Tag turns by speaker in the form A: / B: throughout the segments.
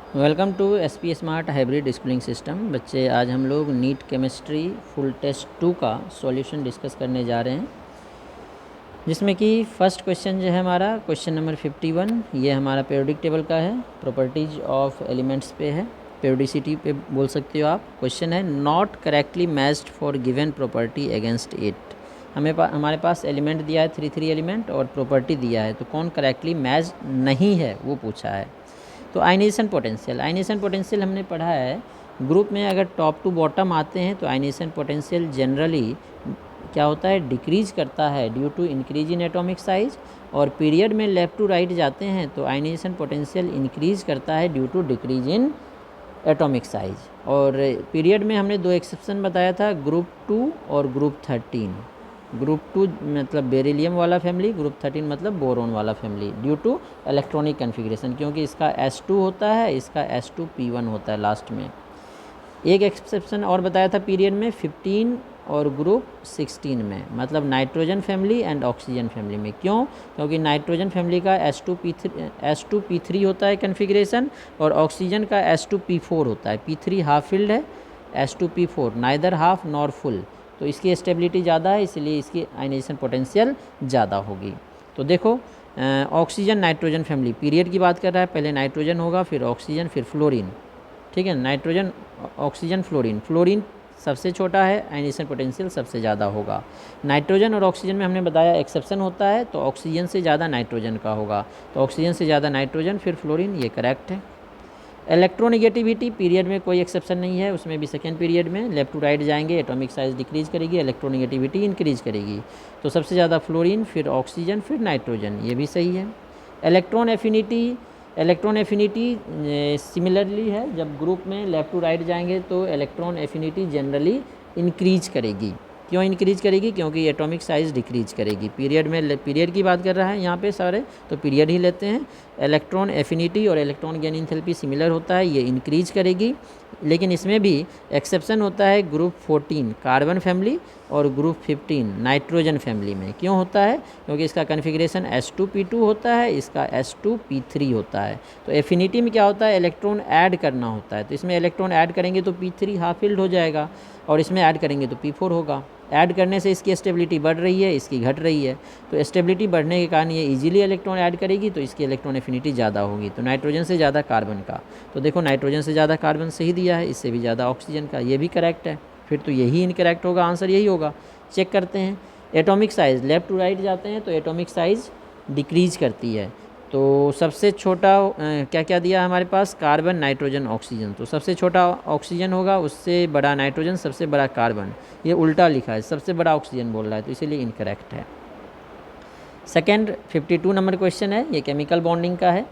A: Welcome to SP smart hybrid schooling system. बच्चे, आज हम लोग नीट केमिस्ट्री फुल टेस्ट 2 का सॉल्यूशन डिस्कस करने जा रहे हैं, जिसमें कि फर्स्ट क्वेश्चन जो है हमारा क्वेश्चन नंबर 51, ये हमारा पीरियोडिक टेबल का है, प्रॉपर्टीज ऑफ एलिमेंट्स पे है, पीरियोडिसिटी पे बोल सकते हो आप। क्वेश्चन है not correctly matched for given property against it. हमारे पास एलिमेंट दिया है 3 एलिमेंट और प्रॉपर्टी दिया है, तो कौन करेक्टली मैच नहीं है वो पूछा है। तो आयनाइजेशन पोटेंशियल हमने पढ़ा है, ग्रुप में अगर टॉप टू बॉटम आते हैं तो आयनाइजेशन पोटेंशियल जनरली क्या होता है, डिक्रीज करता है due to increase in atomic size, और पीरियड में लेफ़्ट टू राइट जाते हैं तो आयनाइजेशन पोटेंशियल इंक्रीज करता है due to decrease in atomic size. और पीरियड में हमने 2 एक्सेप्शन बताया था, ग्रुप 2 और ग्रुप 13। ग्रुप 2 मतलब बेरिलियम वाला फैमिली, ग्रुप 13 मतलब बोरोन वाला family, due to electronic configuration, क्योंकि इसका S2 होता है, इसका S2P1 होता है लास्ट में। एक एक्सेप्शन और बताया था पीरियड में 15 और ग्रुप 16 में, मतलब nitrogen family and oxygen family में। क्यों? क्योंकि नाइट्रोजन फैमिली का S2P3 होता है कन्फिग्रेशन, और ऑक्सीजन का S2P4 होता है। P3 हाफ फिल्ड है, S2P4 neither half nor full, तो इसकी स्टेबिलिटी ज़्यादा है, इसलिए इसकी आयनाइजेशन पोटेंशियल ज़्यादा होगी। तो देखो, ऑक्सीजन नाइट्रोजन फैमिली, पीरियड की बात कर रहा है, पहले नाइट्रोजन होगा, फिर ऑक्सीजन, फिर फ्लोरीन। ठीक है, नाइट्रोजन ऑक्सीजन फ्लोरीन, फ्लोरीन सबसे छोटा है, आयनाइजेशन पोटेंशियल सबसे ज़्यादा होगा। नाइट्रोजन और ऑक्सीजन में हमने बताया एक्सेप्शन होता है, तो ऑक्सीजन से ज़्यादा नाइट्रोजन का होगा, तो ऑक्सीजन से ज़्यादा नाइट्रोजन, फिर फ्लोरीन, ये करेक्ट है। इलेक्ट्रोनेगेटिविटी पीरियड में कोई एक्सेप्शन नहीं है, उसमें भी सेकेंड पीरियड में लेफ्ट टू राइट जाएंगे, एटॉमिक साइज डिक्रीज करेगी, इलेक्ट्रोनेगेटिविटी इंक्रीज करेगी, तो सबसे ज़्यादा फ्लोरीन, फिर ऑक्सीजन, फिर नाइट्रोजन, ये भी सही है। इलेक्ट्रॉन एफिनिटी सिमिलरली है, जब ग्रुप में लेफ़्ट टू राइट जाएंगे तो इलेक्ट्रॉन एफिनिटी जनरली इंक्रीज करेगी। क्यों इंक्रीज करेगी? क्योंकि एटॉमिक साइज डिक्रीज करेगी। पीरियड की बात कर रहा है यहाँ पे सारे, तो पीरियड ही लेते हैं। इलेक्ट्रॉन एफिनिटी और इलेक्ट्रॉन गेन एंथैल्पी सिमिलर होता है, ये इंक्रीज करेगी। लेकिन इसमें भी एक्सेप्शन होता है ग्रुप 14 कार्बन फैमिली और ग्रुप 15 नाइट्रोजन फैमिली में। क्यों होता है? क्योंकि इसका कन्फिग्रेशन S2P2 होता है, इसका S2P3 होता है। तो एफिनिटी में क्या होता है, इलेक्ट्रॉन ऐड करना होता है, तो इसमें इलेक्ट्रॉन ऐड करेंगे तो P3 हाफ फिल्ड हो जाएगा, और इसमें ऐड करेंगे तो P4 होगा। ऐड करने से इसकी स्टेबिलिटी बढ़ रही है, इसकी घट रही है, तो स्टेबिलिटी बढ़ने के कारण ये इजीली इलेक्ट्रॉन ऐड करेगी, तो इसकी इलेक्ट्रॉन एफिनिटी ज़्यादा होगी, तो नाइट्रोजन से ज़्यादा कार्बन का। तो देखो, नाइट्रोजन से ज़्यादा कार्बन सही दिया है, इससे भी ज़्यादा ऑक्सीजन का, ये भी करेक्ट है। फिर तो यही इनकरेक्ट होगा, आंसर यही होगा। चेक करते हैं। Atomic size left to right जाते हैं तो एटॉमिक साइज़ डिक्रीज करती है, तो सबसे छोटा क्या क्या दिया हमारे पास, कार्बन नाइट्रोजन ऑक्सीजन, तो सबसे छोटा ऑक्सीजन होगा, उससे बड़ा नाइट्रोजन, सबसे बड़ा कार्बन, ये उल्टा लिखा है, सबसे बड़ा ऑक्सीजन बोल रहा है, तो इसीलिए इनकरेक्ट है। सेकेंड 52 नंबर क्वेश्चन है, ये केमिकल बॉन्डिंग का है,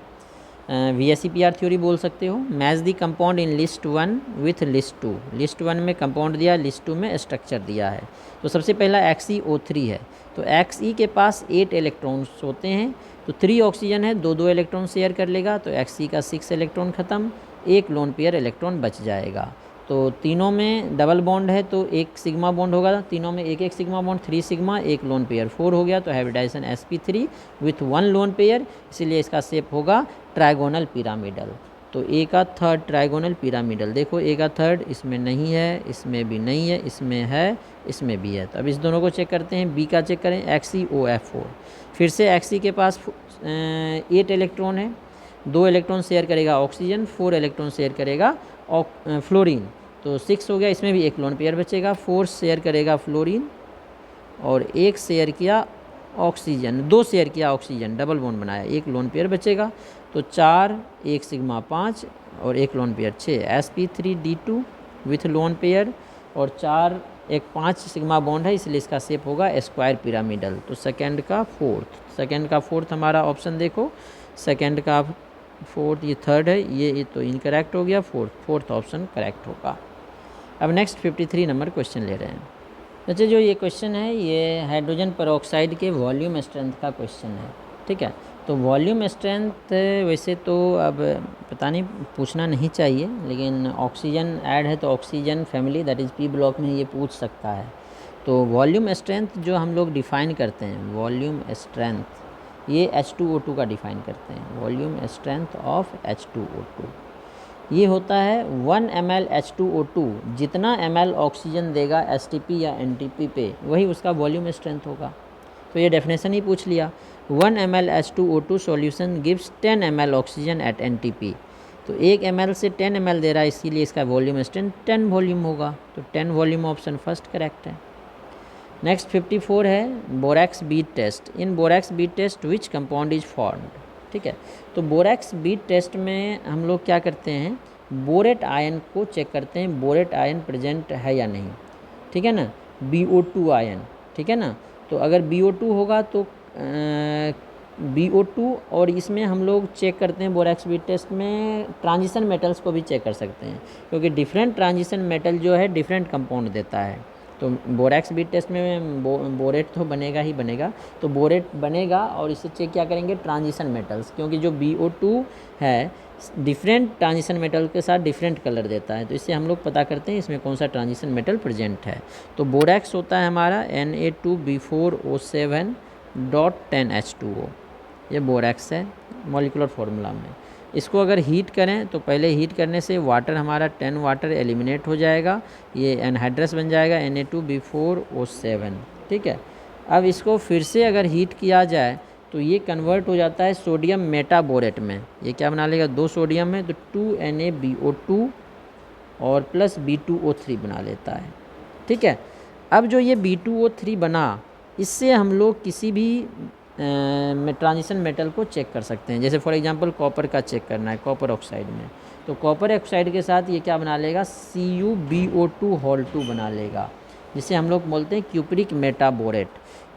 A: VSEPR थ्योरी बोल सकते हो। Match the compound in list 1 with list 2। List 1 में कंपाउंड दिया, लिस्ट 2 में स्ट्रक्चर दिया है। तो सबसे पहला XeO3 है, तो Xe के पास 8 इलेक्ट्रॉन्स होते हैं, तो 3 ऑक्सीजन है, 2 इलेक्ट्रॉन शेयर कर लेगा, तो Xe का 6 इलेक्ट्रॉन ख़त्म, एक लोन पेयर इलेक्ट्रॉन बच जाएगा। तो तीनों में डबल बॉन्ड है, तो एक सिग्मा बॉन्ड होगा, तीनों में एक एक सिग्मा बॉन्ड, 3 सिग्मा, एक लोन पेयर, 4 हो गया, तो hybridisation sp3 with 1 lone pair, इसलिए इसका शेप होगा ट्राइगोनल पिरामिडल। तो ए का थर्ड ट्राइगोनल पिरामिडल, देखो ए का थर्ड इसमें नहीं है, इसमें भी नहीं है, इसमें है, इसमें भी है। तो अब इस दोनों को चेक करते हैं। बी का चेक करें, XeOF4, फिर से Xe के पास 8 इलेक्ट्रॉन है, 2 इलेक्ट्रॉन शेयर करेगा ऑक्सीजन, 4 इलेक्ट्रॉन शेयर करेगा फ्लोरीन, तो 6 हो गया, इसमें भी एक लोन पेयर बचेगा, 4 शेयर करेगा फ्लोरीन और 1 शेयर किया ऑक्सीजन, 2 शेयर किया ऑक्सीजन, डबल बॉन्ड बनाया, एक लोन पेयर बचेगा, तो 4, 1 सिग्मा 5 और एक lone pair 6, sp3d2 with lone pair, और 4 एक 5 सिग्मा बॉन्ड है, इसलिए इसका शेप होगा स्क्वायर पिरामिडल। तो सेकंड का फोर्थ हमारा ऑप्शन देखो, सेकंड का फोर्थ, ये थर्ड है, ये तो इनकरेक्ट हो गया, फोर्थ ऑप्शन करेक्ट होगा। अब नेक्स्ट 53 नंबर क्वेश्चन ले रहे हैं। अच्छा, जो ये क्वेश्चन है ये हाइड्रोजन पेरोक्साइड के वॉल्यूम स्ट्रेंथ का क्वेश्चन है। ठीक है, तो वॉल्यूम स्ट्रेंथ वैसे तो अब पता नहीं, पूछना नहीं चाहिए, लेकिन ऑक्सीजन ऐड है तो oxygen family that is P block में ये पूछ सकता है। तो वॉल्यूम स्ट्रेंथ जो हम लोग डिफ़ाइन करते हैं, वॉल्यूम स्ट्रेंथ ये H2O2 का डिफ़ाइन करते हैं, वॉल्यूम स्ट्रेंथ ऑफ H2O2। ये होता है 1 ml H2O2, जितना ml ऑक्सीजन देगा STP या NTP पे वही उसका वॉल्यूम स्ट्रेंथ होगा। तो ये डेफिनेशन ही पूछ लिया, 1 ml H2O2 solution gives 10 ml oxygen at NTP। तो 1 ml से 10 ml दे रहा है, इसीलिए इसका वॉल्यूम स्ट्रेंथ 10 वॉल्यूम होगा। तो 10 वॉल्यूम ऑप्शन फर्स्ट करेक्ट है। नेक्स्ट 54 है borax bead test. In borax bead test which compound is formed. ठीक है, तो बोरैक्स बीट टेस्ट में हम लोग क्या करते हैं, बोरेट आयन को चेक करते हैं, बोरेट आयन प्रेजेंट है या नहीं। ठीक है ना, BO2 आयन। ठीक है ना, तो अगर BO2 होगा तो BO2, और इसमें हम लोग चेक करते हैं बोरैक्स बीट टेस्ट में ट्रांजिशन मेटल्स को भी चेक कर सकते हैं, क्योंकि डिफरेंट ट्रांजिशन मेटल जो है डिफरेंट कंपाउंड देता है। तो बोरैक्स बीट टेस्ट में बोरेट तो बनेगा ही बनेगा, तो बोरेट बनेगा और इसे चेक क्या करेंगे, ट्रांजिशन मेटल्स, क्योंकि जो BO2 है डिफरेंट ट्रांजिशन मेटल के साथ डिफरेंट कलर देता है, तो इससे हम लोग पता करते हैं इसमें कौन सा ट्रांजिशन मेटल प्रेजेंट है। तो बोरैक्स होता है हमारा Na2B4O7.10H2O, ये बोरैक्स है मॉलिक्यूलर फार्मूला में। इसको अगर हीट करें तो पहले हीट करने से वाटर हमारा 10 वाटर एलिमिनेट हो जाएगा, ये एनहाइड्रस बन जाएगा Na2B4O7। ठीक है, अब इसको फिर से अगर हीट किया जाए तो ये कन्वर्ट हो जाता है सोडियम मेटाबोरेट में। ये क्या बना लेगा, 2 सोडियम है तो 2NaBO2 और प्लस B2O3 बना लेता है। ठीक है, अब जो ये B2O3 बना, इससे हम लोग किसी भी ट्रांजिशन मेटल को चेक कर सकते हैं। जैसे फॉर एग्जांपल कॉपर का चेक करना है, कॉपर ऑक्साइड में, तो कॉपर ऑक्साइड के साथ ये क्या बना लेगा, CuBO2 बना लेगा, जिसे हम लोग बोलते हैं क्यूप्रिक मेटाबोरेट।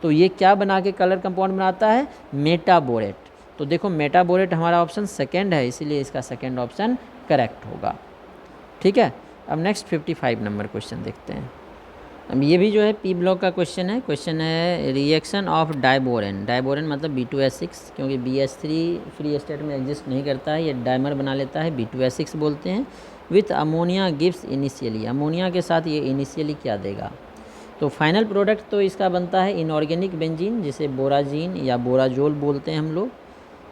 A: तो ये क्या बना के कलर कंपाउंड बनाता है, मेटाबोरेट। तो देखो मेटाबोरेट हमारा ऑप्शन सेकेंड है, इसीलिए इसका सेकेंड ऑप्शन करेक्ट होगा। ठीक है, अब नेक्स्ट 55 नंबर क्वेश्चन देखते हैं। अब ये भी जो है P ब्लॉक का क्वेश्चन है। क्वेश्चन है रिएक्शन ऑफ डाइबोरेन। डाइबोरेन मतलब B2S6, क्योंकि BH3 फ्री स्टेट में एग्जिस्ट नहीं करता है, ये डाइमर बना लेता है, B2S6 बोलते हैं। With ammonia gives initially, ammonia के साथ ये इनिशियली क्या देगा। तो फाइनल प्रोडक्ट तो इसका बनता है इनऑर्गेनिक बेंजीन, जिसे बोराजीन या बोराजोल बोलते हैं हम लोग,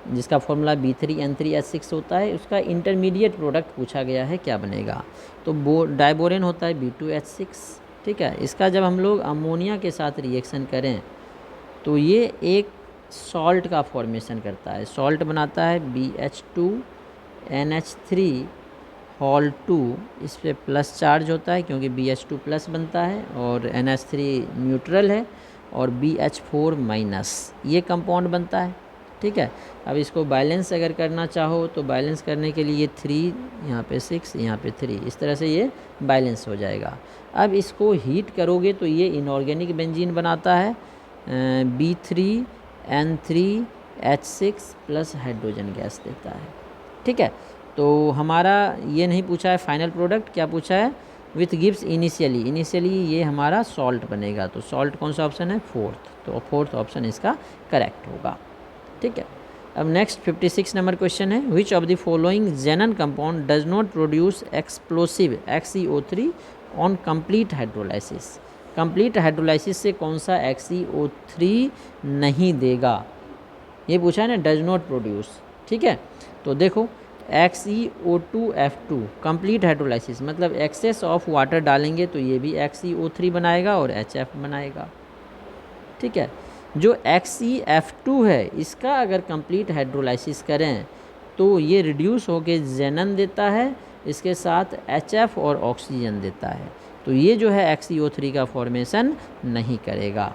A: जिसका फॉर्मूला B3N3H6 होता है। उसका इंटरमीडिएट प्रोडक्ट पूछा गया है, क्या बनेगा। तो डाइबोरेन होता है B2H6। ठीक है, इसका जब हम लोग अमोनिया के साथ रिएक्शन करें तो ये एक सॉल्ट का फॉर्मेशन करता है, सॉल्ट बनाता है BH2NH3 इस पर प्लस चार्ज होता है क्योंकि BH2 प्लस बनता है और NH3 न्यूट्रल है, और BH4- ये कंपाउंड बनता है। ठीक है, अब इसको बैलेंस अगर करना चाहो तो बैलेंस करने के लिए ये 3 यहाँ पे 6 यहाँ पे 3, इस तरह से ये बैलेंस हो जाएगा। अब इसको हीट करोगे तो ये इनऑर्गेनिक बेंजीन बनाता है, B3N3H6 प्लस हाइड्रोजन गैस देता है। ठीक है, तो हमारा ये नहीं पूछा है फाइनल प्रोडक्ट, क्या पूछा है, विथ गिव्स इनिशियली। इनिशियली ये हमारा सॉल्ट बनेगा, तो सॉल्ट कौन सा ऑप्शन है, फोर्थ, तो फोर्थ ऑप्शन इसका करेक्ट होगा। ठीक है, अब नेक्स्ट 56 नंबर क्वेश्चन है, which of the following जेनन compound does not produce explosive XeO3 on complete hydrolysis. Complete hydrolysis से कौन सा XeO3 नहीं देगा, ये पूछा है ना, डज नॉट प्रोड्यूस। ठीक है, तो देखो XeO2F2 कंप्लीट हाइड्रोलाइसिस मतलब एक्सेस ऑफ वाटर डालेंगे तो ये भी XeO3 बनाएगा और HF बनाएगा। ठीक है, जो XeF2 है इसका अगर कंप्लीट हाइड्रोलाइसिस करें तो ये रिड्यूस होके जेनन देता है, इसके साथ HF और ऑक्सीजन देता है, तो ये जो है XeO3 का फॉर्मेशन नहीं करेगा।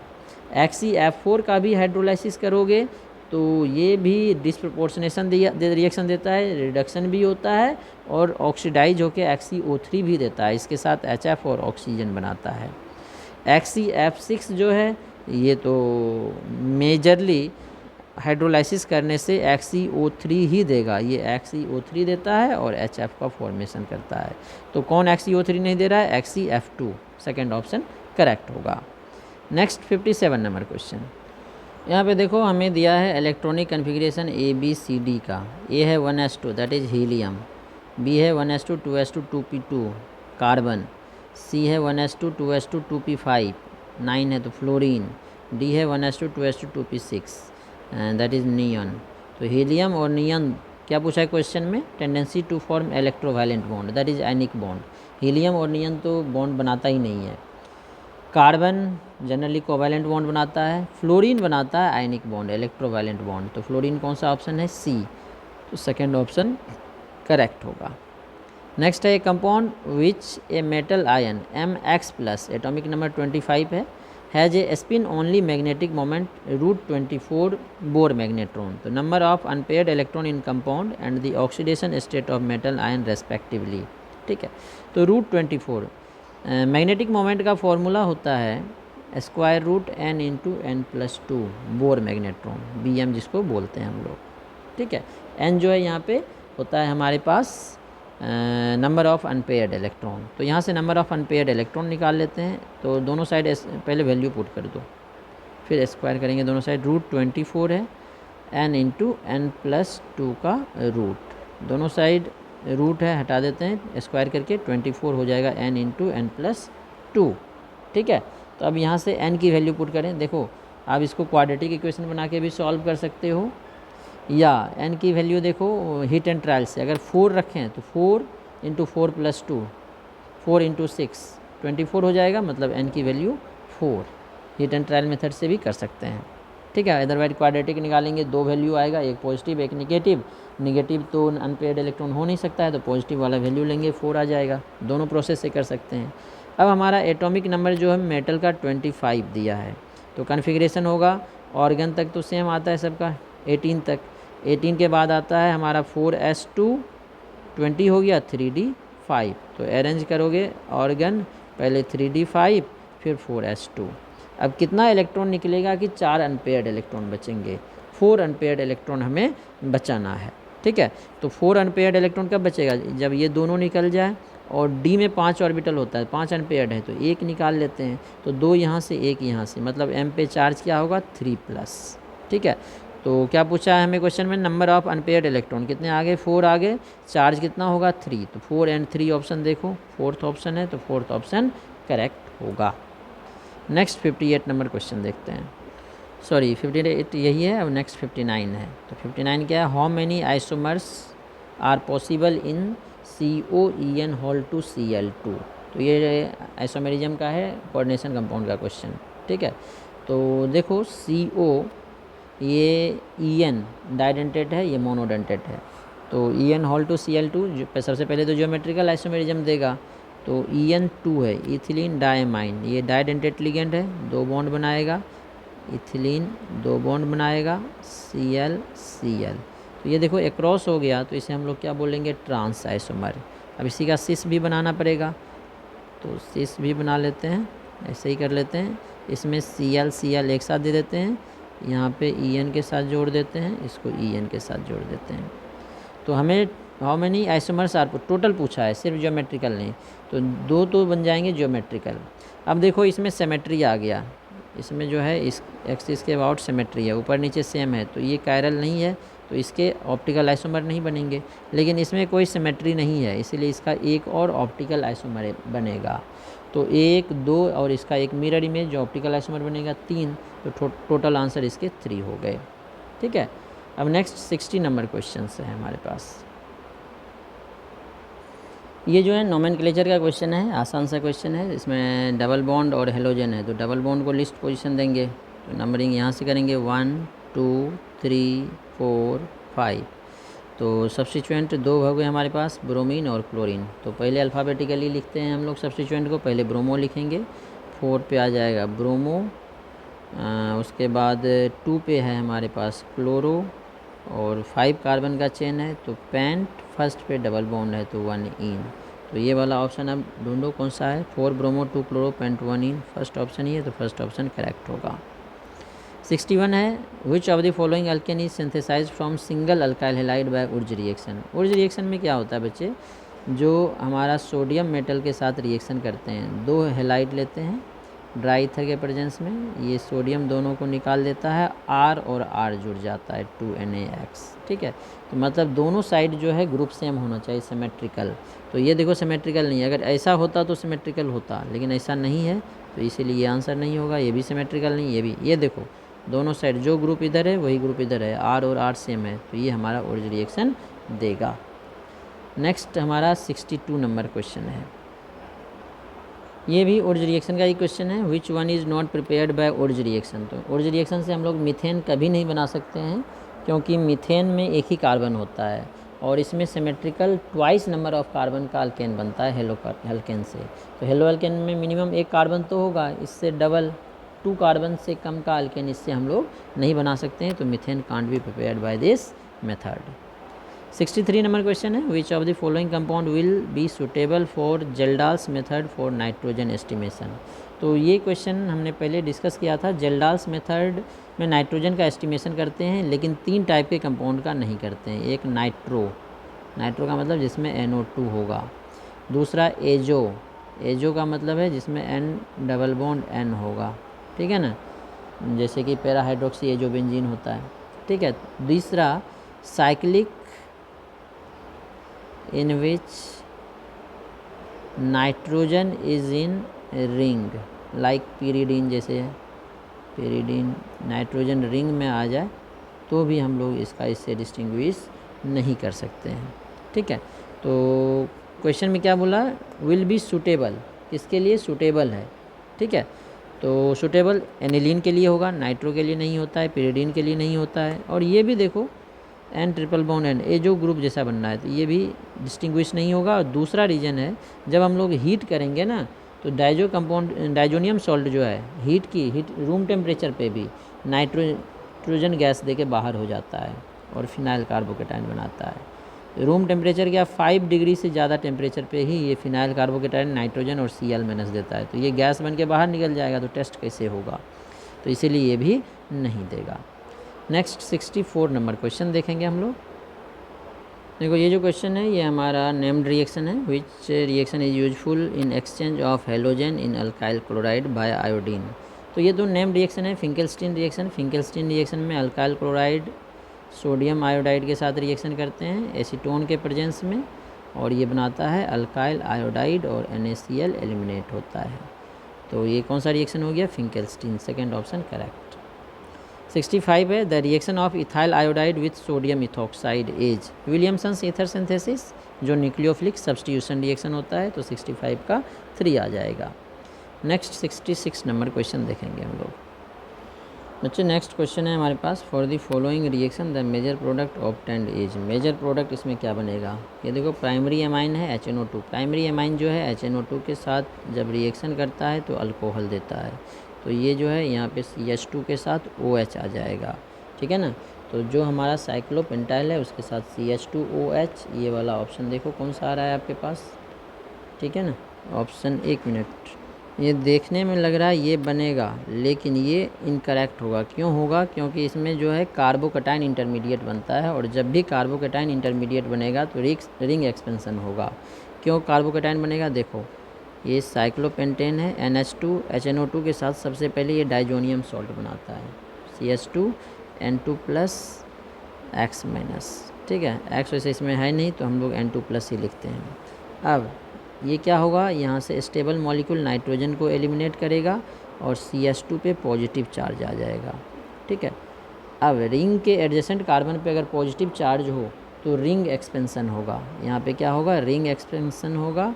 A: XeF4 का भी हाइड्रोलाइसिस करोगे तो ये भी डिस्प्रपोर्शनेशन रिएक्शन देता है, रिडक्शन भी होता है और ऑक्सीडाइज होके XeO3 भी देता है, इसके साथ HF और ऑक्सीजन बनाता है। XeF6 जो है ये तो मेजरली हाइड्रोलाइसिस करने से XeO3 ही देगा, ये XeO3 देता है और HF का फॉर्मेशन करता है। तो कौन XeO3 नहीं दे रहा है, XeF2, सेकेंड ऑप्शन करेक्ट होगा। नेक्स्ट 57 नंबर क्वेश्चन, यहाँ पे देखो हमें दिया है इलेक्ट्रॉनिक कन्फिग्रेशन ABCD का। A है 1s2 that is helium, B है 1s2 2s2 2p2 carbon, C है 1s2 2s2 2p5 9 है तो फ्लोरीन, D है 1s2 2s2 2p6 that is नियन। तो हीलियम और नियन क्या पूछा है क्वेश्चन में, tendency to form electrovalent bond that is ionic bond. Helium और नियन तो बॉन्ड बनाता ही नहीं है। कार्बन जनरली कोवैलेंट बॉन्ड बनाता है, फ्लोरीन बनाता है आयनिक बॉन्ड, इलेक्ट्रोवायलेंट बॉन्ड। तो फ्लोरीन कौन सा ऑप्शन है, सी। तो सेकेंड ऑप्शन करेक्ट होगा। नेक्स्ट है compound which a metal ion Mx plus atomic number 25 है, has a spin only magnetic moment √24 Bohr magnetron. तो number of unpaired electron in compound and the oxidation state of metal ion respectively. ठीक है, तो √24 magnetic moment का formula होता है square root n into n+2 Bohr magnetron, Bm जिसको बोलते हैं हम लोग। ठीक है, n जो है यहाँ पे होता है हमारे पास नंबर ऑफ़ अनपेयर्ड इलेक्ट्रॉन। तो यहाँ से नंबर ऑफ़ अनपेयर्ड इलेक्ट्रॉन निकाल लेते हैं। तो दोनों साइड पहले वैल्यू पुट कर दो, फिर स्क्वायर करेंगे दोनों साइड। √24 है n इंटू n+2 का रूट, दोनों साइड रूट है हटा देते हैं, स्क्वायर करके 24 हो जाएगा n इंटू n+2। ठीक है, तो अब यहाँ से n की वैल्यू पुट करें। देखो आप इसको क्वाड्रेटिक इक्वेशन बना के भी सॉल्व कर सकते हो, या n की वैल्यू देखो हीट एंड ट्रायल से अगर 4 रखें तो 4 इंटू 4+2 4 इंटू 6 24 हो जाएगा, मतलब n की value 4। Heat and trial method से भी कर सकते हैं। ठीक है, अदरवाइज क्वाड्रेटिक निकालेंगे, दो वैल्यू आएगा, एक पॉजिटिव एक निगेटिव। निगेटिव तो अनपेयर्ड इलेक्ट्रॉन हो नहीं सकता है, तो पॉजिटिव वाला वैल्यू लेंगे 4 आ जाएगा। दोनों प्रोसेस से कर सकते हैं। अब हमारा एटॉमिक नंबर जो है मेटल का 25 दिया है, तो कन्फिग्रेशन होगा ऑर्गन तक तो सेम आता है सबका 18 तक। 18 के बाद आता है हमारा 4s2 20 हो गया 3d5। तो अरेंज करोगे ऑर्गन, पहले 3d5 फिर 4s2। अब कितना इलेक्ट्रॉन निकलेगा कि 4 अनपेयर्ड इलेक्ट्रॉन बचेंगे, 4 अनपेयर्ड इलेक्ट्रॉन हमें बचाना है। ठीक है, तो 4 अनपेयर्ड इलेक्ट्रॉन कब बचेगा, जब ये दोनों निकल जाए। और डी में 5 ऑर्बिटल होता है, 5 अनपेयर्ड है तो एक निकाल लेते हैं, तो 2 यहाँ से 1 यहाँ से, मतलब m पे चार्ज क्या होगा 3+। ठीक है, तो क्या पूछा है हमें क्वेश्चन में, नंबर ऑफ अनपेयर्ड इलेक्ट्रॉन कितने आगे, 4 आगे, चार्ज कितना होगा 3। तो 4 एंड 3 ऑप्शन देखो, फोर्थ ऑप्शन है, तो फोर्थ ऑप्शन करेक्ट होगा। नेक्स्ट 58 नंबर क्वेश्चन देखते हैं। सॉरी 58 यही है, अब नेक्स्ट 59 है। तो 59 क्या है, how many isomers are possible in COEN2Cl2। तो ये आइसोमेरिज्म का है, कोऑर्डिनेशन कंपाउंड का क्वेश्चन। ठीक है, तो देखो CO ये EN डाइडेंटेट है, ये मोनोडेंटेट है। तो EN2Cl2 सबसे पहले तो ज्योमेट्रिकल आइसोमेरिज्म देगा, तो EN2 है इथिलीन डायमाइन, ये डाइडेंटेट लिगेंड है, 2 बॉन्ड बनाएगा, इथिलीन 2 बॉन्ड बनाएगा, Cl तो ये देखो एक्रॉस हो गया, तो इसे हम लोग क्या बोलेंगे, ट्रांस आइसोमर। अब इसी का सिस भी बनाना पड़ेगा, तो सिस भी बना लेते हैं, ऐसे ही कर लेते हैं। इसमें Cl एक साथ दे देते हैं, यहाँ पे En के साथ जोड़ देते हैं, इसको En के साथ जोड़ देते हैं। तो हमें how many isomers are total पूछा है, सिर्फ ज्योमेट्रिकल नहीं, तो 2 तो बन जाएंगे ज्योमेट्रिकल। अब देखो इसमें सिमेट्री आ गया, इसमें जो है इस एक्सिस के अबाउट सिमेट्री है, ऊपर नीचे सेम है, तो ये कायरल नहीं है, तो इसके ऑप्टिकल आइसोमर नहीं बनेंगे। लेकिन इसमें कोई सिमेट्री नहीं है, इसीलिए इसका एक और ऑप्टिकल आइसोमर बनेगा। तो 1 2 और इसका एक मिरर इमेज जो ऑप्टिकल आइसोमर बनेगा 3, तो टोटल आंसर इसके 3 हो गए। ठीक है, अब नेक्स्ट 60 नंबर क्वेश्चन है हमारे पास। ये जो है नोमेनक्लेचर का क्वेश्चन है, आसान सा क्वेश्चन है। इसमें डबल बॉन्ड और हेलोजन है, तो डबल बॉन्ड को लिस्ट पोजीशन देंगे, तो नंबरिंग यहाँ से करेंगे 1 2 3 4 5। तो सब्स्टिट्यूएंट 2 हो गए हमारे पास, ब्रोमीन और क्लोरीन। तो पहले अल्फ़ाबेटिकली लिखते हैं हम लोग सब्स्टिट्यूएंट को, पहले ब्रोमो लिखेंगे, 4 पे आ जाएगा ब्रोमो, उसके बाद 2 पे है हमारे पास क्लोरो, और 5 कार्बन का चेन है, तो पेंट, फर्स्ट पे डबल बॉन्ड है तो 1 इन। तो ये वाला ऑप्शन अब ढूंढो कौन सा है, 4 bromo 2 chloro pent 1 ene, first option ही है, तो फर्स्ट ऑप्शन करेक्ट होगा। 61 है, which of the following alkane is synthesise from single alkyl halide by Wurtz reaction. Wurtz reaction में क्या होता है बच्चे, जो हमारा सोडियम मेटल के साथ रिएक्शन करते हैं, 2 हैलाइड लेते हैं ड्राई ईथर के प्रेजेंस में, ये सोडियम दोनों को निकाल देता है, R और R जुड़ जाता है 2NaX। ठीक है, तो मतलब दोनों साइड जो है ग्रुप सेम होना चाहिए, सिमेट्रिकल। तो ये देखो सिमेट्रिकल नहीं है, अगर ऐसा होता तो सिमेट्रिकल होता, लेकिन ऐसा नहीं है, तो इसीलिए ये आंसर नहीं होगा। ये भी सिमेट्रिकल नहीं, ये भी, ये देखो दोनों साइड जो ग्रुप इधर है वही ग्रुप इधर है, R और R सेम है, तो ये हमारा उर्ज रिएक्शन देगा। नेक्स्ट हमारा 62 नंबर क्वेश्चन है, ये भी ओर्ज रिएक्शन का ही क्वेश्चन है। Which one is not prepared by Wurtz reaction. तो ओर्ज रिएक्शन से हम लोग मीथेन कभी नहीं बना सकते हैं, क्योंकि मीथेन में एक ही कार्बन होता है और इसमें symmetrical twice number of carbon का अल्केन बनता है हेलो अल्केन से। तो हेलो अल्केन में मिनिमम एक कार्बन तो होगा, इससे डबल 2 कार्बन से कम का अल्केन इससे हम लोग नहीं बना सकते हैं। तो methane can't be prepared by this method. 63 number question है, which of the following compound will be suitable for Kjeldahl's method for nitrogen estimation. तो ये क्वेश्चन हमने पहले डिस्कस किया था। जेल्डाल्स मेथड में नाइट्रोजन का एस्टिमेशन करते हैं, लेकिन 3 टाइप के कंपाउंड का नहीं करते हैं। एक नाइट्रो का मतलब जिसमें NO2 होगा। दूसरा एजो का मतलब है जिसमें N डबल बॉन्ड N होगा, ठीक है ना, जैसे कि पैरा हाइड्रोक्सी एजो बेंजीन होता है, ठीक है। तीसरा cyclic in which nitrogen is in ring like pyridine, जैसे pyridine नाइट्रोजन रिंग में आ जाए तो भी हम लोग इससे डिस्टिंग्विश नहीं कर सकते हैं, ठीक है। तो क्वेश्चन में क्या बोला, विल बी सूटेबल, किसके लिए सूटेबल है, ठीक है। तो सूटेबल एनिलीन के लिए होगा, नाइट्रो के लिए नहीं होता है, pyridine के लिए नहीं होता है। और ये भी देखो N ट्रिपल बॉन्ड N, ये जो ग्रुप जैसा बनना है, तो ये भी डिस्टिंग्विश नहीं होगा। और दूसरा रीज़न है, जब हम लोग हीट करेंगे ना, तो डाइजोनियम सॉल्ट जो है हीट रूम टेम्परेचर पे भी नाइट्रोजन गैस देके बाहर हो जाता है और फिनाइल कार्बोकेटाइन बनाता है। रूम टेम्परेचर क्या 5 डिग्री से ज़्यादा टेम्परेचर पे ही ये फिनाइल कार्बोकेटाइन नाइट्रोजन और Cl- देता है, तो ये गैस बन के बाहर निकल जाएगा, तो टेस्ट कैसे होगा, तो इसीलिए ये भी नहीं देगा। नेक्स्ट 64 नंबर क्वेश्चन देखेंगे हम लोग। देखो ये जो क्वेश्चन है ये हमारा नेम्ड रिएक्शन है। Which reaction is useful in exchange of halogen in alkyl chloride by iodine. तो ये तो नेम्ड रिएक्शन है, फिंकेल्स्टीन रिएक्शन में अल्काइल क्लोराइड सोडियम आयोडाइड के साथ रिएक्शन करते हैं एसीटोन के प्रेजेंस में, और ये बनाता है अल्काइल आयोडाइड और NaCl एलिमिनेट होता है। तो ये कौन सा रिएक्शन हो गया, फिंकेल्स्टीन, सेकेंड ऑप्शन करेक्ट। 65 है, the reaction of ethyl iodide with sodium ethoxide is Williamson's ether synthesis, जो न्यूक्लियोफिलिक सब्स्टिट्यूशन रिएक्शन होता है। तो 65 का 3 आ जाएगा। नेक्स्ट 66 नंबर क्वेश्चन देखेंगे हम लोग। बच्चे नेक्स्ट क्वेश्चन है हमारे पास, for the following reaction the major product obtained is. Major product इसमें क्या बनेगा, ये देखो प्राइमरी एमाइन है HNO2। प्राइमरी एमाइन जो है HNO2 के साथ जब रिएक्शन करता है तो अल्कोहल देता है, तो ये जो है यहाँ पे CH2 के साथ OH आ जाएगा, ठीक है ना। तो जो हमारा साइक्लोपेंटाइल है उसके साथ CH2OH, ये वाला ऑप्शन देखो कौन सा आ रहा है आपके पास, ठीक है ना, ऑप्शन, एक मिनट, ये देखने में लग रहा है ये बनेगा, लेकिन ये इनकरेक्ट होगा। क्यों होगा, क्योंकि इसमें जो है कार्बोकेटाइन इंटरमीडिएट बनता है, और जब भी कार्बोकेटाइन इंटरमीडिएट बनेगा तो रिंग एक्सपेंशन होगा। क्यों कार्बोकेटाइन बनेगा, देखो ये साइक्लोपेंटेन है, NH2 HNO2 के साथ सबसे पहले ये डाइजोनियम सॉल्ट बनाता है, CH2 N2+ X-, ठीक है। X वैसे इसमें है नहीं तो हम लोग N2+ ही लिखते हैं। अब ये क्या होगा, यहाँ से स्टेबल मॉलिक्यूल नाइट्रोजन को एलिमिनेट करेगा और CH2 पे पॉजिटिव चार्ज आ जाएगा, ठीक है। अब रिंग के एडजेसेंट कार्बन पे अगर पॉजिटिव चार्ज हो तो रिंग एक्सपेंशन होगा। यहाँ पे क्या होगा, रिंग एक्सपेंशन होगा,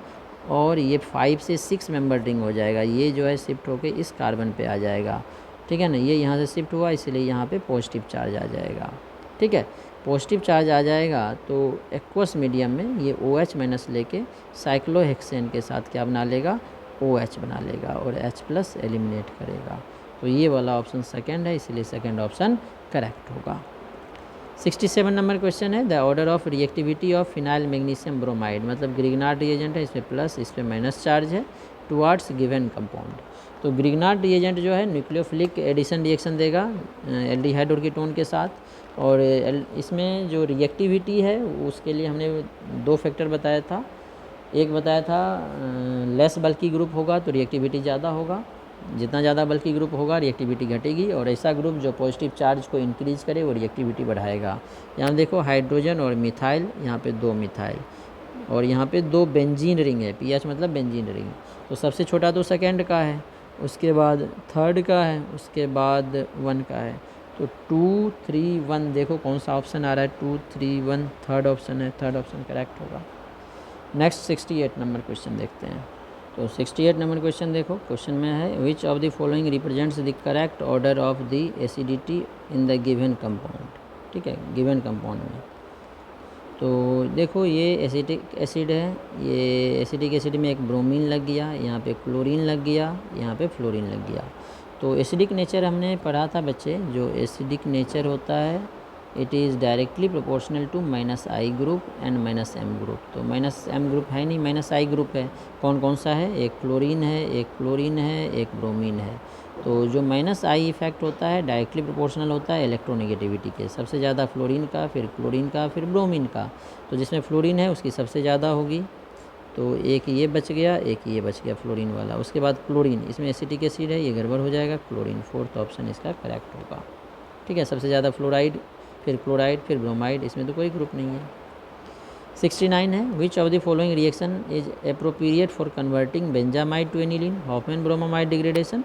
A: और ये 5 से 6 मेंबर रिंग हो जाएगा। ये जो है शिफ्ट होके इस कार्बन पे आ जाएगा, ठीक है ना। ये यहाँ से शिफ्ट हुआ, इसलिए यहाँ पे पॉजिटिव चार्ज आ जाएगा, ठीक है। पॉजिटिव चार्ज आ जाएगा तो एक्वस मीडियम में ये OH- लेके साइक्लोहेक्सेन के साथ क्या बना लेगा, OH बना लेगा और H+ एलिमिनेट करेगा। तो ये वाला ऑप्शन सेकंड है, इसलिए सेकंड ऑप्शन करेक्ट होगा। 67 नंबर क्वेश्चन है, the order of reactivity of phenyl magnesium bromide, मतलब ग्रिग्नार्ड रिएजेंट है, इसमें प्लस इस पर माइनस चार्ज है, टुवार्ड्स गिवन कंपाउंड। तो ग्रिग्नार्ड रिएजेंट जो है न्यूक्लियोफिलिक एडिशन रिएक्शन देगा एल्डिहाइड और कीटोन के साथ, और इसमें जो रिएक्टिविटी है उसके लिए हमने 2 फैक्टर बताया था। एक बताया था लेस बल्की ग्रुप होगा तो रिएक्टिविटी ज़्यादा होगा, जितना ज़्यादा बल्की ग्रुप होगा रिएक्टिविटी घटेगी, और ऐसा ग्रुप जो पॉजिटिव चार्ज को इंक्रीज करे वो रिएक्टिविटी बढ़ाएगा। यहाँ देखो हाइड्रोजन और मिथाइल, यहाँ पे 2 मिथाइल, और यहाँ पे 2 बेंजीन रिंग है, PH मतलब बेंजीन रिंग। तो सबसे छोटा तो सेकेंड का है, उसके बाद थर्ड का है, उसके बाद 1 का है। तो 2 3 1 देखो कौन सा ऑप्शन आ रहा है, 2 3 1 थर्ड ऑप्शन है, थर्ड ऑप्शन करेक्ट होगा। नेक्स्ट 68 नंबर क्वेश्चन देखते हैं। तो 68 नंबर क्वेश्चन देखो, क्वेश्चन में है which of the following represents the correct order of the acidity in the given compound. ठीक है, गिवन कंपाउंड में। तो देखो ये एसिडिक एसिड है, ये एसिडिक एसिड में एक ब्रोमीन लग गया, यहाँ पे क्लोरीन लग गया, यहाँ पे फ्लोरीन लग गया। तो एसिडिक नेचर हमने पढ़ा था बच्चे, जो एसिडिक नेचर होता है it is directly proportional to -I group and -M group. तो -M ग्रुप है नहीं, -I ग्रुप है। कौन कौन सा है, एक क्लोरीन है, एक क्लोरीन है, एक ब्रोमीन है। तो जो -I इफेक्ट होता है डायरेक्टली प्रोपोर्शनल होता है इलेक्ट्रोनेगेटिविटी के, सबसे ज़्यादा फ्लोरीन का, फिर क्लोरीन का, फिर ब्रोमीन का। तो जिसमें फ्लोरीन है उसकी सबसे ज़्यादा होगी, तो एक ये बच गया, एक ये बच गया फ्लोरीन वाला। उसके बाद क्लोरीन, इसमें एसिटिक एसिड है, ये गड़बड़ हो जाएगा, क्लोरीन फोर्थ ऑप्शन इसका करेक्ट होगा। ठीक है, सबसे ज़्यादा फ्लोराइड, फिर क्लोराइड, फिर ब्रोमाइड, इसमें तो कोई ग्रुप नहीं है। 69 है which of the following reaction is appropriate for converting benzamide to aniline. Hofmann bromamide degradation.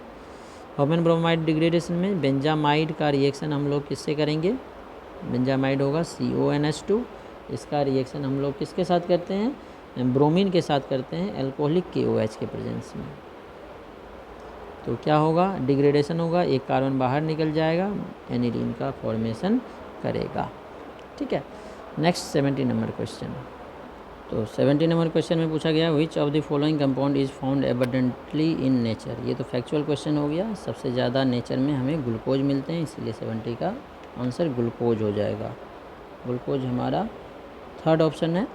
A: Hofmann bromamide degradation में बेंजामाइड का रिएक्शन हम लोग किससे करेंगे, बेंजामाइड होगा CONH2। इसका रिएक्शन हम लोग किसके साथ करते हैं, ब्रोमीन के साथ करते हैं, एल्कोहलिक KOH के प्रेजेंस में। तो क्या होगा, डिग्रेडेशन होगा, एक कार्बन बाहर निकल जाएगा, एनिलीन का फॉर्मेशन करेगा। ठीक है, नेक्स्ट 70 नंबर क्वेश्चन। तो 70 नंबर क्वेश्चन में पूछा गया विच of the following compound is found abundantly in nature. ये तो फैक्चुअल क्वेश्चन हो गया, सबसे ज़्यादा नेचर में हमें ग्लूकोज मिलते हैं, इसलिए 70 का आंसर ग्लूकोज हो जाएगा। ग्लूकोज हमारा थर्ड ऑप्शन है,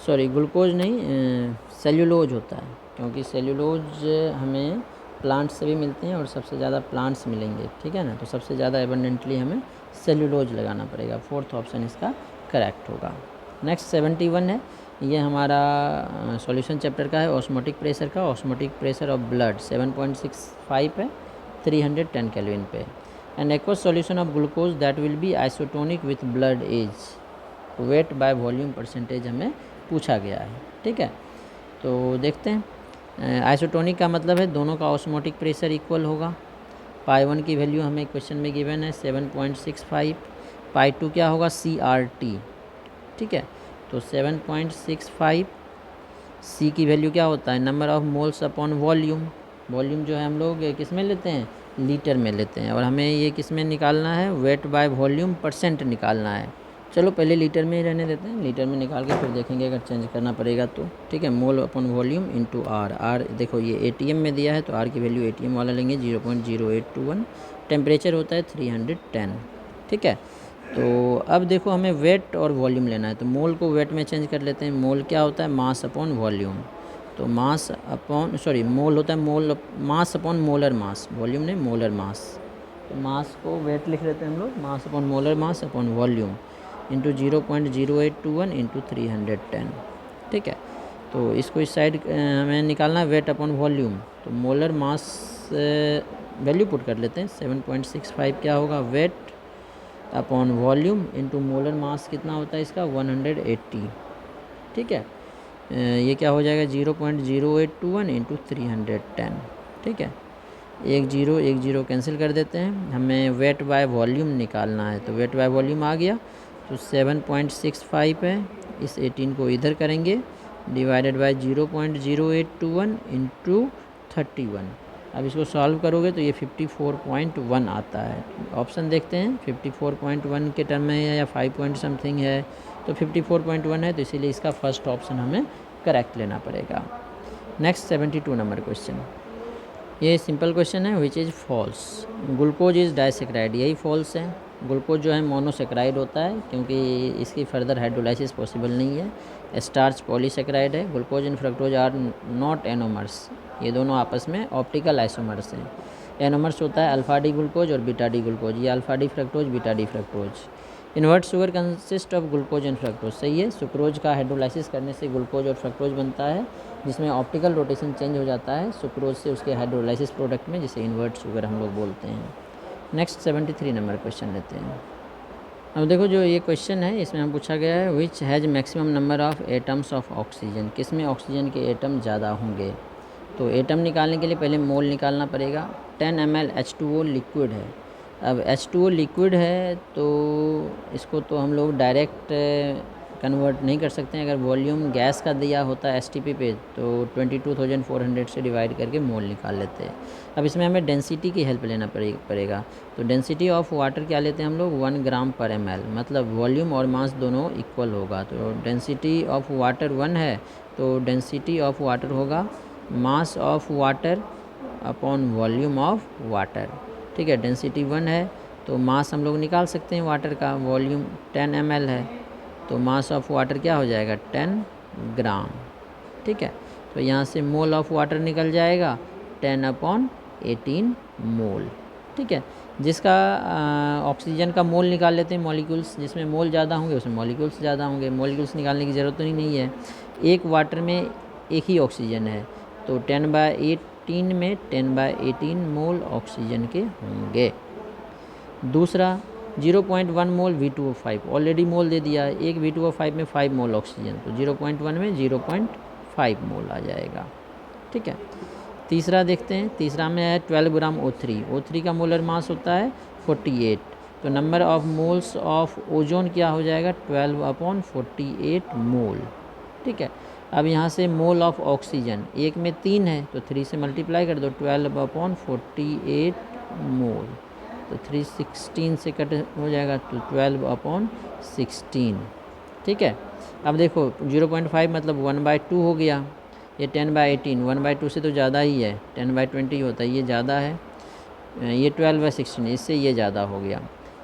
A: सॉरी ग्लूकोज नहीं, सेल्यूलोज होता है, क्योंकि सेल्यूलोज हमें प्लांट्स से भी मिलते हैं और सबसे ज़्यादा प्लांट्स मिलेंगे। ठीक है ना, तो सबसे ज़्यादा एबंडेंटली हमें सेल्यूलोज लगाना पड़ेगा, फोर्थ ऑप्शन इसका करेक्ट होगा। नेक्स्ट 71 है, ये हमारा सॉल्यूशन चैप्टर का है, ऑस्मोटिक प्रेशर का। ऑस्मोटिक प्रेशर ऑफ ब्लड 7.65 है 310 केल्विन पे। And aqueous solution of glucose that will be isotonic with blood is weight by volume percentage हमें पूछा गया है। ठीक है, तो देखते हैं। आइसोटोनिक का मतलब है दोनों का ऑस्मोटिक प्रेशर इक्वल होगा। पाई 1 की वैल्यू हमें क्वेश्चन में गिवन है 7.65। पाई 2 क्या होगा, CRT। ठीक है, तो 7.65। C की वैल्यू क्या होता है, number of moles upon volume. Volume जो है हम लोग किस में लेते हैं, लीटर में लेते हैं, और हमें ये किस में निकालना है, वेट बाय वॉल्यूम परसेंट निकालना है। चलो पहले लीटर में ही रहने देते हैं, लीटर में निकाल के फिर देखेंगे अगर चेंज करना पड़ेगा तो। ठीक है, mole upon volume into R देखो ये ATM में दिया है तो R की वैल्यू ATM वाला लेंगे 0.0821। टेम्परेचर होता है 310। ठीक है, तो अब देखो हमें वेट और वॉल्यूम लेना है, तो मोल को वेट में चेंज कर लेते हैं। मोल क्या होता है, मास अपॉन वॉल्यूम। तो मास अपॉन मोल होता है mole, mass upon molar mass, volume नहीं मोलर मास। तो मास को वेट लिख लेते हैं हम लोग, mass upon molar mass upon volume into 0.0821 into 310। ठीक है, तो इसको इस साइड हमें निकालना है वेट अपॉन वॉल्यूम। तो मोलर मास वैल्यू पुट कर लेते हैं, 7.65 क्या होगा, weight upon volume into molar mass कितना होता है इसका 180। ठीक है, ये क्या हो जाएगा 0.0821 इंटू 310। ठीक है, एक जीरो कैंसिल कर देते हैं, हमें वेट बाय वॉल्यूम निकालना है, तो वेट बाय वॉल्यूम आ गया, तो 7.65 है, इस 18 को इधर करेंगे, डिवाइडेड बाय 0.0821 इंटू 31। अब इसको सॉल्व करोगे तो ये 54.1 आता है। ऑप्शन देखते हैं, 54.1 के टर्म में है या 5 पॉइंट समथिंग है, तो 54.1 है, तो इसीलिए इसका फर्स्ट ऑप्शन हमें करेक्ट लेना पड़ेगा। नेक्स्ट 72 नंबर क्वेश्चन, ये सिंपल क्वेश्चन है, which is false. Glucose is disaccharide, यही फॉल्स है। ग्लूकोज जो है मोनोसेक्राइड होता है, क्योंकि इसकी फर्दर हाइड्रोलाइसिस पॉसिबल नहीं है। स्टार्च पॉलीसेक्राइड है। Glucose and fructose are not anomers, ये दोनों आपस में ऑप्टिकल आइसोमर्स हैं। एनोमर्स होता है अल्फा डी ग्लूकोज और बीटा डी ग्लूकोज, ये alpha D fructose, beta D fructose. Invert sugar consist of glucose and fructose, सही है। सुक्रोज का हाइड्रोलाइसिस करने से ग्लूकोज और फ्रक्टोज बनता है, जिसमें ऑप्टिकल रोटेशन चेंज हो जाता है सुक्रोज से उसके हाइड्रोलाइसिस प्रोडक्ट में, जिसे इन्वर्ट शुगर हम लोग बोलते हैं। नेक्स्ट 73 नंबर क्वेश्चन लेते हैं। अब देखो जो ये क्वेश्चन है इसमें हम पूछा गया है which has maximum number of atoms of oxygen, किस में ऑक्सीजन के एटम ज़्यादा होंगे। तो एटम निकालने के लिए पहले मोल निकालना पड़ेगा। 10 ml H2O लिक्विड है, अब H2O लिक्विड है तो इसको तो हम लोग डायरेक्ट कन्वर्ट नहीं कर सकते हैं। अगर वॉल्यूम गैस का दिया होता है STP पे तो 22,400 से डिवाइड करके मोल निकाल लेते हैं। अब इसमें हमें डेंसिटी की हेल्प लेना पड़ेगा। तो डेंसिटी ऑफ वाटर क्या लेते हैं हम लोग 1 ग्राम पर ml, मतलब वॉल्यूम और मास दोनों इक्वल होगा। तो डेंसिटी ऑफ वाटर 1 है तो डेंसिटी ऑफ वाटर होगा mass of water upon volume of water. ठीक है, डेंसिटी 1 है तो मास हम लोग निकाल सकते हैं वाटर का, वॉल्यूम 10 ml है तो मास ऑफ वाटर क्या हो जाएगा 10 ग्राम। ठीक है, तो यहाँ से मोल ऑफ वाटर निकल जाएगा 10/18 मोल। ठीक है, जिसका ऑक्सीजन का मोल निकाल लेते हैं मॉलिक्यूल्स, जिसमें मोल ज़्यादा होंगे उसमें मॉलिक्यूल्स ज़्यादा होंगे। मॉलिक्यूल्स निकालने की ज़रूरत तो नहीं है, एक वाटर में एक ही ऑक्सीजन है तो 10/18 में 10/18 मोल ऑक्सीजन के होंगे। दूसरा 0.1 मोल V2O5, ऑलरेडी मोल दे दिया है, एक V2O5 में 5 मोल ऑक्सीजन, तो 0.1 में 0.5 मोल आ जाएगा। ठीक है, तीसरा देखते हैं, तीसरा में है 12 ग्राम O3। O3 का मोलर मास होता है 48, तो number of moles of ozone क्या हो जाएगा 12/48 मोल। ठीक है, अब यहाँ से मोल ऑफ ऑक्सीजन एक में 3 है तो 3 से मल्टीप्लाई कर दो, 12/48 मोल, तो 316 से कट हो जाएगा तो 12/16। ठीक है, अब देखो 0.5 मतलब 1/2 हो गया, ये 10/18 1/2 से तो ज़्यादा ही है, 10/20 होता है, ये ज़्यादा है, ये 12/16 इससे ये ज़्यादा हो गया।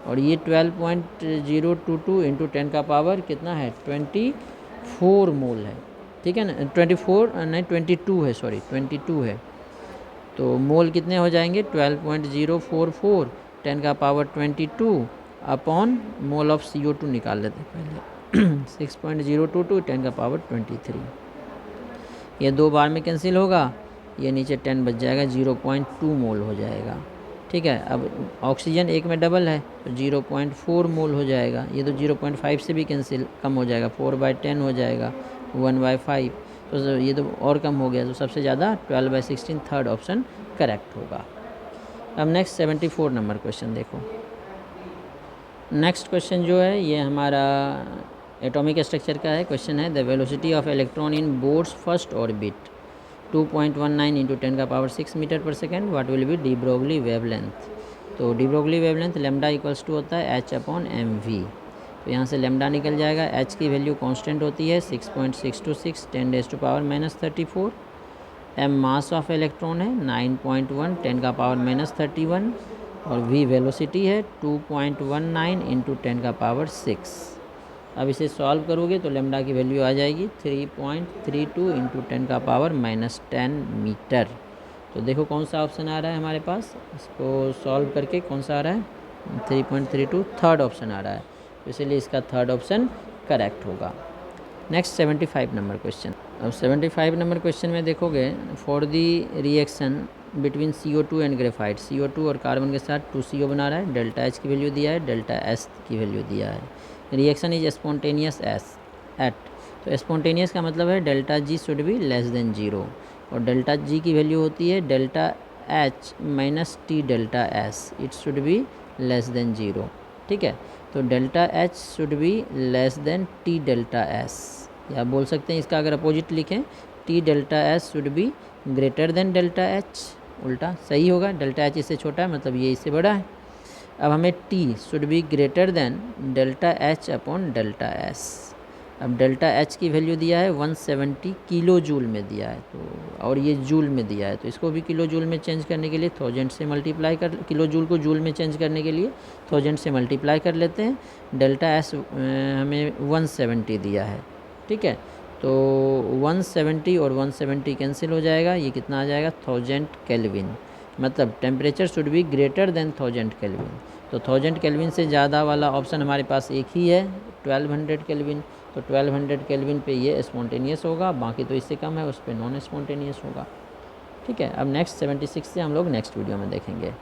A: और ये 12.022 इंटू 10 का पावर कितना है 24 मोल है। ठीक है ना, 24 नहीं 22 है, सॉरी 22 है, तो मोल कितने हो जाएंगे 12.044 10 का power 22 upon mole of CO2 निकाल लेते हैं पहले 6.022 10 का पावर 23। ये दो बार में कैंसिल होगा, ये नीचे 10 बच जाएगा, 0.2 मोल हो जाएगा। ठीक है, अब ऑक्सीजन एक में डबल है तो 0.4 मोल हो जाएगा, ये तो 0.5 से भी कैंसिल कम हो जाएगा, 4/10 हो जाएगा, 1/5, तो ये तो और कम हो गया, तो सबसे ज़्यादा 12/16 थर्ड ऑप्शन करेक्ट होगा। अब नेक्स्ट 74 नंबर क्वेश्चन देखो। नेक्स्ट क्वेश्चन जो है ये हमारा एटॉमिक स्ट्रक्चर का है। क्वेश्चन है the velocity of electron in Bohr's first orbit 2.19 into 10 का power 6 metre per second, what will be de Broglie wavelength. तो de Broglie wavelength lambda equals to होता है H/mv, तो यहाँ से लैम्डा निकल जाएगा, H की वैल्यू कांस्टेंट होती है 6.626 10⁻34, m मास ऑफ इलेक्ट्रॉन है 9.1 10 का पावर -31 और v वेलोसिटी है 2.19 इंटू 10 का पावर 6। अब इसे सॉल्व करोगे तो लैम्डा की वैल्यू आ जाएगी 3.32 इंटू 10 का पावर -10 मीटर। तो देखो कौन सा ऑप्शन आ रहा है हमारे पास, इसको सॉल्व करके कौन सा आ रहा है 3.32 थर्ड ऑप्शन आ रहा है, तो इसलिए इसका थर्ड ऑप्शन करेक्ट होगा। Next 75 number question. अब 75 नंबर क्वेश्चन में देखोगे for the reaction between CO2 and graphite, CO2 और कार्बन के साथ 2CO बना रहा है, डेल्टा H की वैल्यू दिया है, डेल्टा S की वैल्यू दिया है। रिएक्शन इज स्पॉन्टेनियस एट, तो स्पॉन्टेनियस का मतलब है delta G should be less than 0 और डेल्टा G की वैल्यू होती है delta H minus T delta S, it should be less than 0। ठीक है, तो delta H should be less than T delta S, या बोल सकते हैं इसका अगर अपोजिट लिखें T delta S should be greater than delta H, उल्टा सही होगा, डेल्टा H इससे छोटा है मतलब ये इससे बड़ा है। अब हमें T should be greater than delta H upon delta S। अब डेल्टा H की वैल्यू दिया है 170 किलो जूल में दिया है, तो और ये जूल में दिया है, तो इसको भी किलो जूल में चेंज करने के लिए 1000 से मल्टीप्लाई कर, किलो जूल को जूल में चेंज करने के लिए 1000 से मल्टीप्लाई कर लेते हैं। डेल्टा S हमें 170 दिया है। ठीक है, तो 170 और 170 कैंसिल हो जाएगा, ये कितना आ जाएगा 1000 केल्विन, मतलब temperature should be greater than 1000 kelvin. तो 1000 केल्विन से ज़्यादा वाला ऑप्शन हमारे पास एक ही है 1200 केल्विन, तो 1200 केल्विन पे ये स्पॉन्टेनियस होगा, बाकी तो इससे कम है उस पर नॉन स्पॉन्टेनियस होगा। ठीक है, अब नेक्स्ट 76 से हम लोग नेक्स्ट वीडियो में देखेंगे।